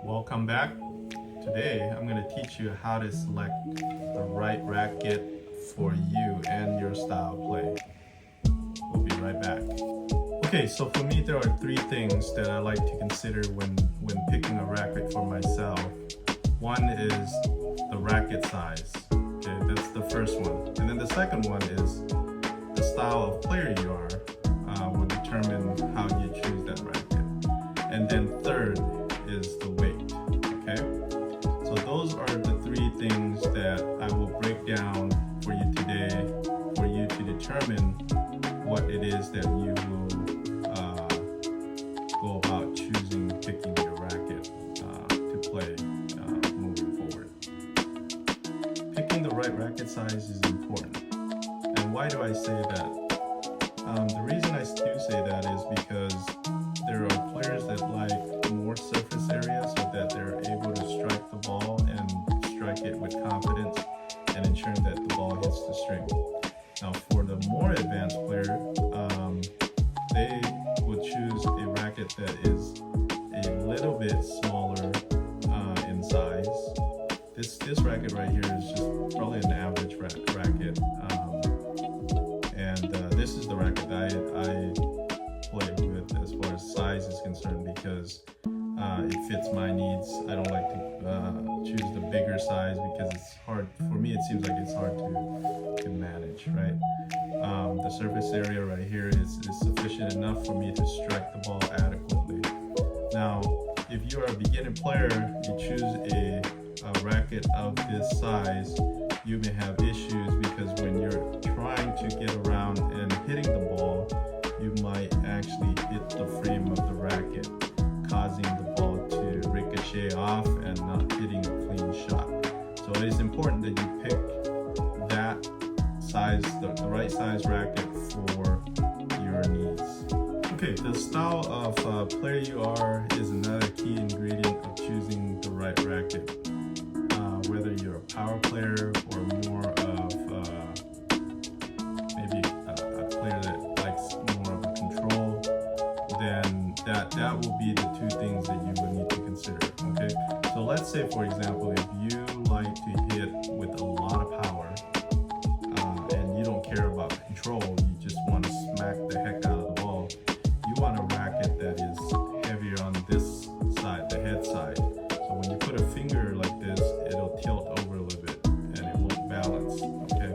Welcome back. Today I'm going to teach you how to select the right racket for you and your style of play. We'll be right back. Okay, so for me there are three things that I like to consider when picking a racket for myself. One is the racket size. Okay, that's the first one. And then the second one is the style of player you are will determine how you choose that racket. And then third is the weight. Okay, so those are the three things that I will break down for you today for you to determine what it is that you will go about picking your racket to play moving forward. Picking the right racket size is important. And why do I say that? The reason I do say that is because there are players that like more surface area so that they're able to strike the ball and strike it with confidence and ensuring that the ball hits the string. Now for the more advanced player, they will choose a racket that is a little bit smaller in size. This racket right here is just probably an average racket. This is the racket I play with as far as size is concerned because it fits my needs. I don't like to choose the bigger size because it's hard, for me it seems like it's hard to manage, right? The surface area right here is sufficient enough for me to strike the ball adequately. Now, if you are a beginner player, you choose a racket of this size, you may have issues because when you're trying to get around and hitting the ball, you might actually hit the frame of the racket, causing the ball to ricochet off and not hitting a clean shot. So it is important that you pick that size, the right size racket for your needs. Okay, the style of player you are is another key ingredient of choosing the right racket. Whether you're a power player or more of maybe a player that likes more of a control, then that will be the two things that you will need to consider. Okay, so let's say for example, if you like to hit with a lot of power and you don't care about control, you just want to smack the heck out of the ball, you want a racket that is heavier on this side, the head side. So when you put a finger like this, it'll tilt over a little bit and it won't balance, okay?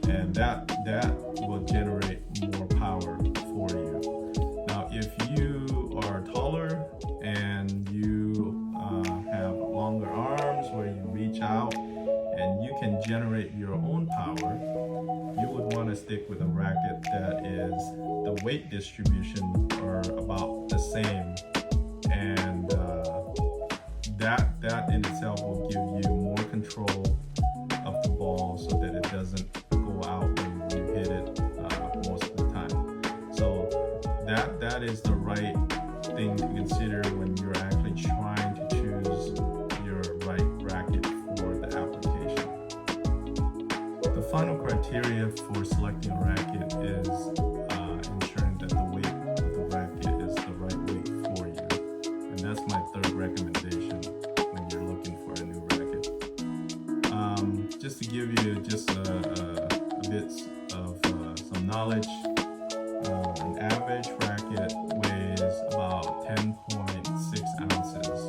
And that will generate more power for you. Now, if you are taller and you have longer arms where you reach out and you can generate your own power, you would want to stick with a racket that is the weight distribution are about the same, and that in itself will give you more control of the ball so that it doesn't go out when you hit it most of the time. So that is the right thing to consider when you're actually trying to choose your right racket for the application. The final criteria for selecting a racket is ensuring that the weight of the racket is the right weight for you. And that's my third recommendation when you're looking for a new racket. Just to give you just a bit of some knowledge, an average racket weighs about 10.6 ounces.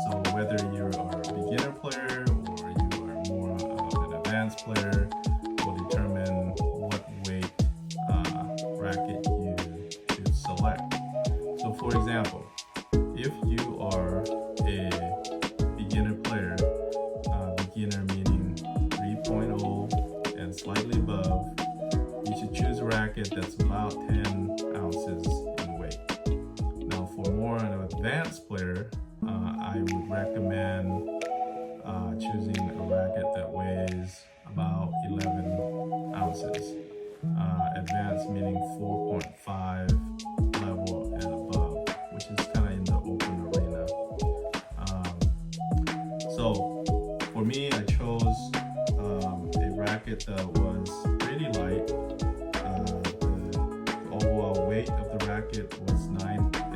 So whether you are a beginner player or you are more of an advanced player will determine what weight racket you should select. So for example, if you are a beginner player, beginner meaning 3.0 and slightly above, you should choose a racket that's about 10 ounces in weight. Now for more an advanced player, I would recommend choosing a racket that weighs about 11 ounces. Advanced meaning 4.5 level and above, which is kind of in the open arena. So for me, I chose a racket that was pretty light. The overall weight of the racket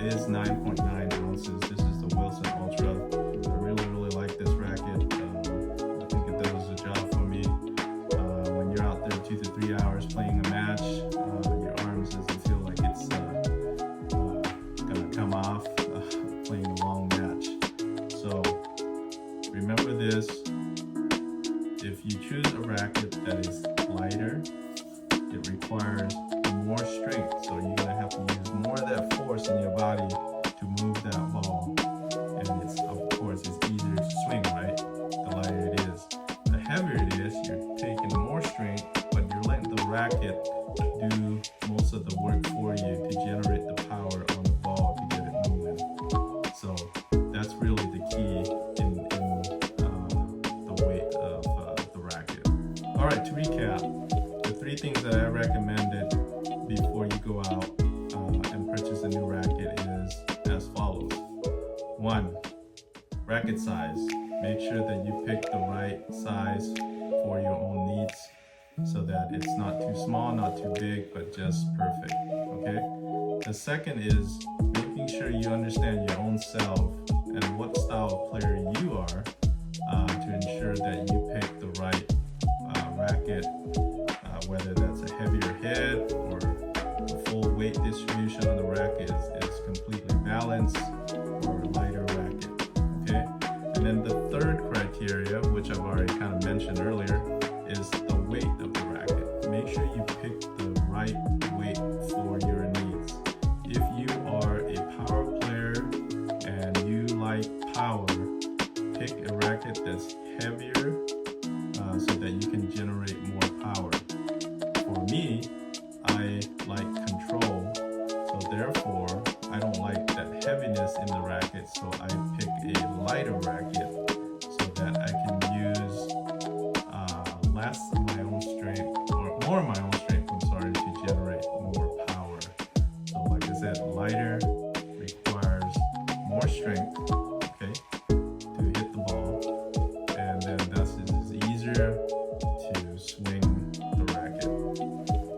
is 9.9 ounces. This is the a Wilson Ultra. I really like this racket. I think it does the job for me. When you're out there 2 to 3 hours playing a match, your arms doesn't feel like it's gonna come off playing a long match. So remember this: if you choose a racket that is lighter, it requires more strength, so you're gonna have to use more of that force in your body to move that ball, and it's, of course, it's easier to swing, right? The lighter it is. The heavier it is, you're taking more strength, but you're letting the racket do most of the work for you to generate the power on the ball to get it moving. So that's really the key in the weight of the racket. All right, to recap, the 3 things that I recommended before you go out and purchase a new racket is as follows. 1, racket size. Make sure that you pick the right size for your own needs so that it's not too small, not too big, but just perfect, okay? The second is making sure you understand your own self and what style of player you are to ensure that you pick the right racket, whether that's a heavier head or the full weight distribution on the racket is completely balanced, or a lighter racket, okay? And then the third criteria, which I've already kind of mentioned earlier, is the weight of the racket. Make sure you pick the right weight for your needs. If you are a power player and you like power, pick a racket that's heavier so that you can generate more power. For me, I like control, so therefore I don't like that heaviness in the racket, so I pick a lighter racket so that I can use less of my own strength, or more of my own strength, to generate more power. So like I said, lighter requires more strength, okay, to hit the ball, and then thus it is easier to swing the racket.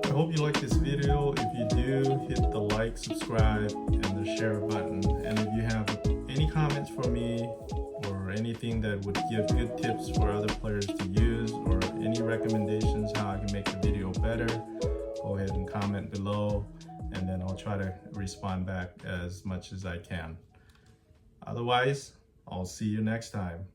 I hope you like this video. If you do, hit the like, subscribe, and the share button. And if you have any comments for me or anything that would give good tips for other players to use, or any recommendations how I can make the video better, go ahead and comment below, and then I'll try to respond back as much as I can. Otherwise, I'll see you next time.